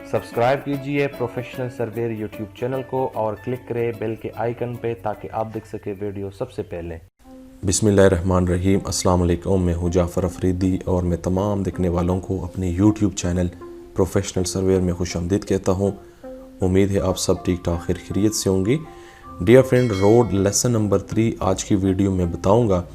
Subscribe कीजिए professional surveyor YouTube channel को और क्लिक करें बेल के आइकन पे ताकि आप देख सके वीडियो सबसे पहले। बिस्मिल्लाहिर्रहमानिर्रहीम। अस्सलाम वालेकुम। मैं हूँ जाफ़र अफरीदी और मैं तमाम देखने वालों को अपने यूट्यूब चैनल प्रोफेशनल सर्वेयर में खुशामदीद कहता हूँ। उम्मीद है आप सब ठीक ठाक खैरियत से होंगे। Dear friend, road lesson number 3 आज की वीडियो में बताऊँगा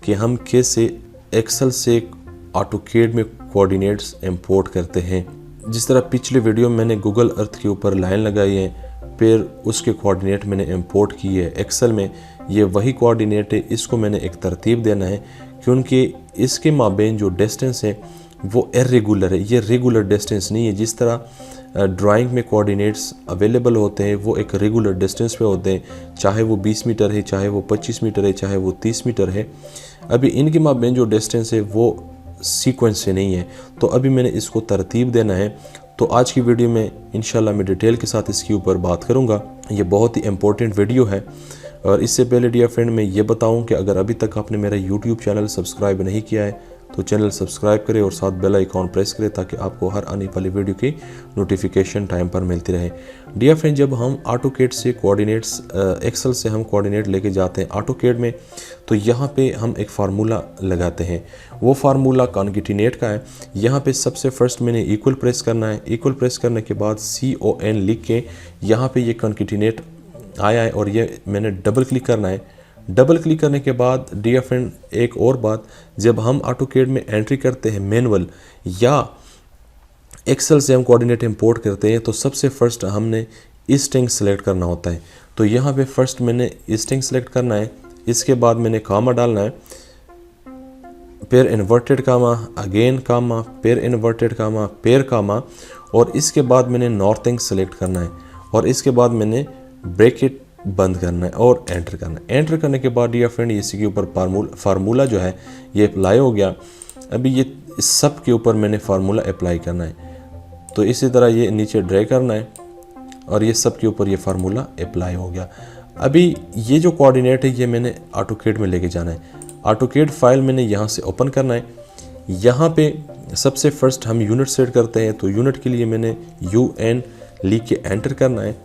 कि हम कैसे एक्सेल से ऑटोकैड में कोऑर्डिनेट्स इंपोर्ट करते हैं। जिस तरह पिछले वीडियो में मैंने गूगल अर्थ के ऊपर लाइन लगाई है, फिर उसके कोऑर्डिनेट मैंने इंपोर्ट किए है एक्सेल में। ये वही कोऑर्डिनेट है, इसको मैंने एक तरतीब देना है क्योंकि इसके माबेन जो डिस्टेंस है वो इर्रेगुलर है, ये रेगुलर डिस्टेंस नहीं है। जिस तरह ड्राइंग में कोऑर्डिनेट्स अवेलेबल होते हैं वो एक रेगुलर डिस्टेंस पे होते हैं, चाहे वो 20 मीटर है, चाहे वो 25 मीटर है, चाहे वो 30 मीटर है। अभी इनके माबेन जो डिस्टेंस है वो सीक्वेंस से नहीं है, तो अभी मैंने इसको तरतीब देना है। तो आज की वीडियो में इंशाल्लाह मैं डिटेल के साथ इसके ऊपर बात करूंगा। ये बहुत ही इंपॉर्टेंट वीडियो है। और इससे पहले डियर फ्रेंड मैं ये बताऊं कि अगर अभी तक आपने मेरा यूट्यूब चैनल सब्सक्राइब नहीं किया है तो चैनल सब्सक्राइब करें और साथ बेल आइकॉन प्रेस करें ताकि आपको हर आने वाली वीडियो की नोटिफिकेशन टाइम पर मिलती रहे। डियर फ्रेंड, जब हम ऑटोकैड से कोऑर्डिनेट्स एक्सेल से हम कोऑर्डिनेट लेके जाते हैं ऑटोकैड में, तो यहाँ पे हम एक फार्मूला लगाते हैं। वो फार्मूला कॉन्केटिनेट का है। यहाँ पे सबसे फर्स्ट मैंने इक्वल प्रेस करना है। इक्वल प्रेस करने के बाद CON लिख के यहाँ पे ये कॉन्केटिनेट आया है और ये मैंने डबल क्लिक करना है। डबल क्लिक करने के बाद डियर फ्रेंड एक और बात, जब हम ऑटोकैड में एंट्री करते हैं मैनुअल या एक्सेल से हम कोऑर्डिनेट इंपोर्ट करते हैं तो सबसे फर्स्ट हमने ईस्टिंग सेलेक्ट करना होता है। तो यहाँ पे फर्स्ट मैंने ईस्टिंग सेलेक्ट करना है, इसके बाद मैंने कामा डालना है, फिर इन्वर्टेड कामा, अगेन कामा, फिर इन्वर्टेड कामा, फिर कामा, और इसके बाद मैंने नॉर्थिंग सेलेक्ट करना है और इसके बाद मैंने ब्रैकेट बंद करना है और एंटर करना है। एंटर करने के बाद डियर फ्रेंड इसी के ऊपर फार्मूला जो है ये अप्लाई हो गया। अभी ये सब के ऊपर मैंने फार्मूला अप्लाई करना है, तो इसी तरह ये नीचे ड्रैग करना है और ये सब के ऊपर ये फार्मूला अप्लाई हो गया। अभी ये जो कोऑर्डिनेट है ये मैंने ऑटोकैड में लेके जाना है। ऑटोकैड फाइल मैंने यहाँ से ओपन करना है। यहाँ पे सबसे फर्स्ट हम यूनिट सेट करते हैं, तो यूनिट के लिए मैंने UN लिख के एंटर करना है।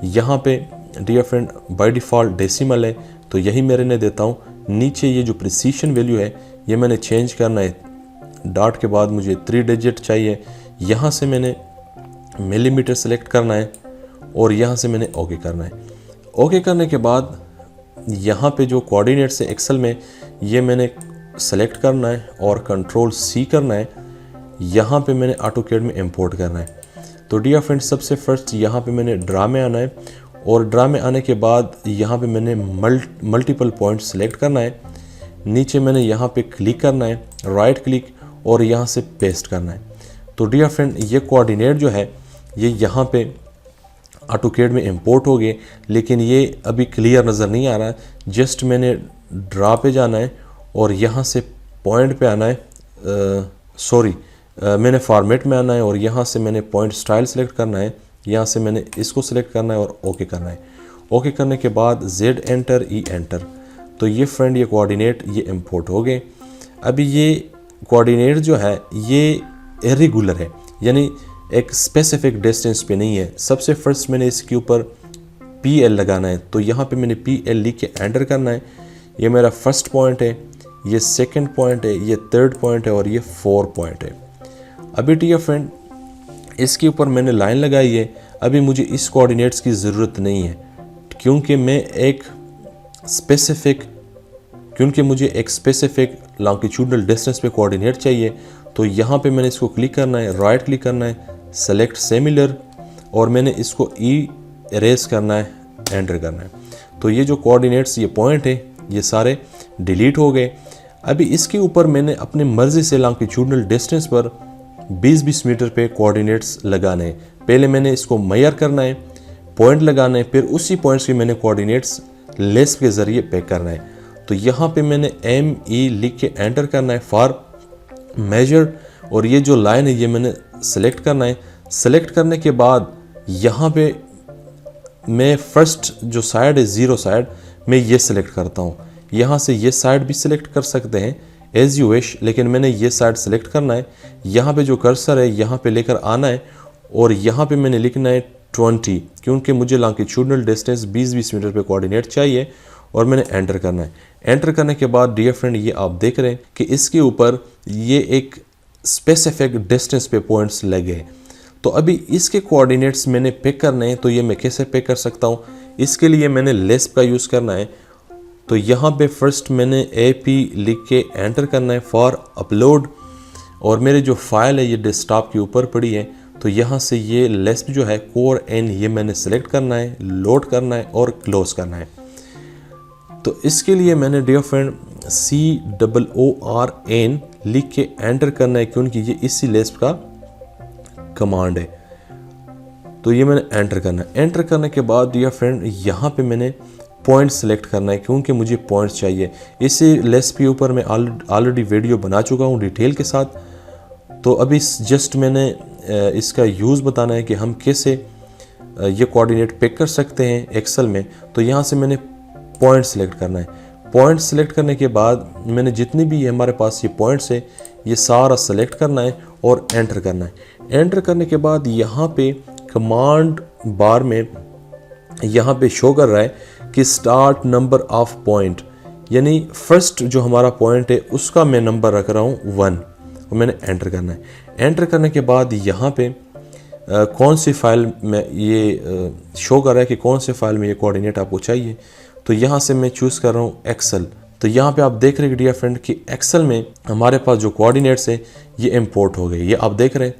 यहाँ पे dear friend by default decimal है तो यही मेरे ने देता हूँ। नीचे ये जो प्रिसीशन वैल्यू है ये मैंने चेंज करना है। डॉट के बाद मुझे 3 डिजिट चाहिए। यहाँ से मैंने मिलीमीटर सेलेक्ट करना है और यहाँ से मैंने ओके करना है। ओके करने के बाद यहाँ पे जो कोऑर्डिनेट्स है एक्सेल में ये मैंने सेलेक्ट करना है और Ctrl+C करना है। यहाँ पे मैंने ऑटोकैड में इंपोर्ट करना है। तो डियर फ्रेंड सबसे फर्स्ट यहाँ पे मैंने ड्रा में आना है और ड्रा में आने के बाद यहाँ पे मैंने मल्टीपल पॉइंट सेलेक्ट करना है। नीचे मैंने यहाँ पे क्लिक करना है, राइट क्लिक, और यहाँ से पेस्ट करना है। तो डियर फ्रेंड ये कोऑर्डिनेट जो है ये यहाँ पे ऑटोकैड में इंपोर्ट हो गए, लेकिन ये अभी क्लियर नज़र नहीं आ रहा है। जस्ट मैंने ड्रा पे जाना है और यहाँ से पॉइंट पे आना है, मैंने फॉर्मेट में आना है और यहाँ से मैंने पॉइंट स्टाइल सेलेक्ट करना है। यहाँ से मैंने इसको सेलेक्ट करना है और ओके करना है। ओके करने के बाद Z एंटर, E एंटर। तो ये फ्रेंड ये कोऑर्डिनेट ये इंपोर्ट हो गए। अभी ये कोऑर्डिनेट जो है ये इर्रेगुलर है, यानी एक स्पेसिफिक डिस्टेंस पे नहीं है। सबसे फर्स्ट मैंने इसके ऊपर PL लगाना है, तो यहाँ पे मैंने PL लिख के एंटर करना है। ये मेरा फर्स्ट पॉइंट है, ये सेकंड पॉइंट है, ये थर्ड पॉइंट है और ये 4 पॉइंट है। अभी डियर फ्रेंड इसके ऊपर मैंने लाइन लगाई है। अभी मुझे इस कोऑर्डिनेट्स की ज़रूरत नहीं है क्योंकि मुझे एक स्पेसिफिक लॉन्गिट्यूडनल डिस्टेंस पे कोऑर्डिनेट चाहिए। तो यहाँ पे मैंने इसको क्लिक करना है, राइट क्लिक करना है, सेलेक्ट सिमिलर, और मैंने इसको इरेज करना है, एंटर करना है। तो ये जो कोऑर्डिनेट्स ये पॉइंट है ये सारे डिलीट हो गए। अभी इसके ऊपर मैंने अपनी मर्ज़ी से लॉन्गिट्यूडनल डिस्टेंस पर 20-20 मीटर पे कोऑर्डिनेट्स लगाने हैं। पहले मैंने इसको मेजर करना है, पॉइंट लगाना है, फिर उसी पॉइंट्स के मैंने कोऑर्डिनेट्स लेस के ज़रिए पैक करना है। तो यहाँ पे मैंने ME लिख के एंटर करना है फॉर मेजर, और ये जो लाइन है ये मैंने सेलेक्ट करना है। सेलेक्ट करने के बाद यहाँ पे मैं फर्स्ट जो साइड है ज़ीरो साइड मैं ये सिलेक्ट करता हूँ। यहाँ से ये साइड भी सिलेक्ट कर सकते हैं एज यू विश, लेकिन मैंने ये साइड सेलेक्ट करना है। यहाँ पे जो कर्सर है यहाँ पे लेकर आना है और यहाँ पे मैंने लिखना है 20, क्योंकि मुझे लॉन्गिट्यूडनल डिस्टेंस 20-20 मीटर पे कोऑर्डिनेट चाहिए और मैंने एंटर करना है। एंटर करने के बाद डियर फ्रेंड ये आप देख रहे हैं कि इसके ऊपर ये एक स्पेसिफिक डिस्टेंस पे पॉइंट्स लगे। तो अभी इसके कोऑर्डिनेट्स मैंने पिक करने हैं, तो ये मैं कैसे पिक कर सकता हूँ? इसके लिए मैंने लेस्प का यूज़ करना है। तो यहाँ पे फर्स्ट मैंने AP लिख के एंटर करना है फॉर अपलोड, और मेरे जो फाइल है ये डेस्कटॉप के ऊपर पड़ी है। तो यहाँ से ये लेस्प जो है कोर N ये मैंने सेलेक्ट करना है, लोड करना है और क्लोज करना है। तो इसके लिए मैंने डियर फ्रेंड COORN लिख के एंटर करना है, क्योंकि ये इसी लेस्प का कमांड है। तो ये मैंने एंटर करना है। एंटर करने के बाद डियर फ्रेंड यहाँ पे मैंने पॉइंट सेलेक्ट करना है, क्योंकि मुझे पॉइंट्स चाहिए। इसी लेस्प के ऊपर मैं ऑलरेडी वीडियो बना चुका हूँ डिटेल के साथ। तो अभी जस्ट मैंने इसका यूज़ बताना है कि हम कैसे ये कोऑर्डिनेट पिक कर सकते हैं एक्सेल में। तो यहाँ से मैंने पॉइंट सेलेक्ट करना है। पॉइंट सेलेक्ट करने के बाद मैंने जितनी भी हमारे पास ये पॉइंट्स है ये सारा सेलेक्ट करना है और एंटर करना है। एंटर करने के बाद यहाँ पे कमांड बार में यहाँ पे शो कर रहा है कि स्टार्ट नंबर ऑफ पॉइंट, यानी फर्स्ट जो हमारा पॉइंट है उसका मैं नंबर रख रहा हूँ 1, और मैंने एंटर करना है। एंटर करने के बाद यहाँ पे कौन सी फाइल में ये शो कर रहा है कि कौन से फाइल में ये कोऑर्डिनेट आपको चाहिए। तो यहाँ से मैं चूज़ कर रहा हूँ एक्सेल। तो यहाँ पे आप देख रहे हैं डियर फ्रेंड कि एक्सेल में हमारे पास जो कोऑर्डिनेट्स हैं ये इंपोर्ट हो गए। ये आप देख रहे हैं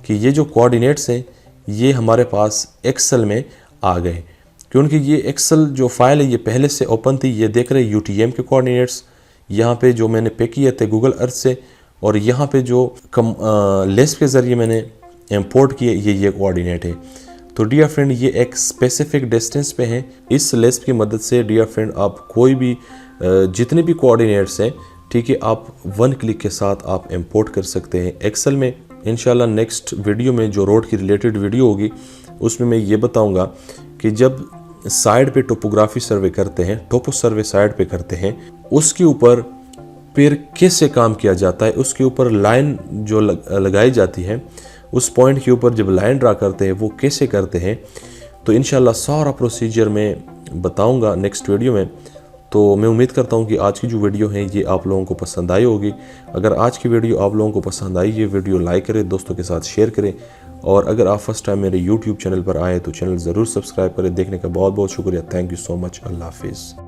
कि ये जो कोऑर्डिनेट्स हैं ये हमारे पास एक्सेल में आ गए, क्योंकि ये एक्सेल जो फाइल है ये पहले से ओपन थी। ये देख रहे हैं UTM के कोऑर्डिनेट्स यहाँ पे जो मैंने पिक किए थे गूगल अर्थ से, और यहाँ पे जो लेस्प के ज़रिए मैंने इंपोर्ट किए ये कोऑर्डिनेट है। तो डियर फ्रेंड ये एक स्पेसिफिक डिस्टेंस पे है। इस लेस्प की मदद से डियर फ्रेंड आप कोई भी जितने भी कोऑर्डिनेट्स हैं, ठीक है, आप 1 क्लिक के साथ आप इंपोर्ट कर सकते हैं एक्सेल में। इंशाल्लाह नेक्स्ट वीडियो में जो रोड की रिलेटेड वीडियो होगी उसमें मैं ये बताऊंगा कि जब साइड पे टोपोग्राफी सर्वे करते हैं, टोपो सर्वे साइड पे करते हैं, उसके ऊपर फिर कैसे काम किया जाता है, उसके ऊपर लाइन जो लगाई जाती है, उस पॉइंट के ऊपर जब लाइन ड्रा करते हैं वो कैसे करते हैं। तो इंशाल्लाह सारा प्रोसीजर मैं बताऊंगा नेक्स्ट वीडियो में। तो मैं उम्मीद करता हूं कि आज की जो वीडियो है ये आप लोगों को पसंद आई होगी। अगर आज की वीडियो आप लोगों को पसंद आई, ये वीडियो लाइक करें, दोस्तों के साथ शेयर करें, और अगर आप फर्स्ट टाइम मेरे YouTube चैनल पर आए तो चैनल ज़रूर सब्सक्राइब करें। देखने का बहुत बहुत शुक्रिया। Thank you so much. अल्लाह हाफिज़।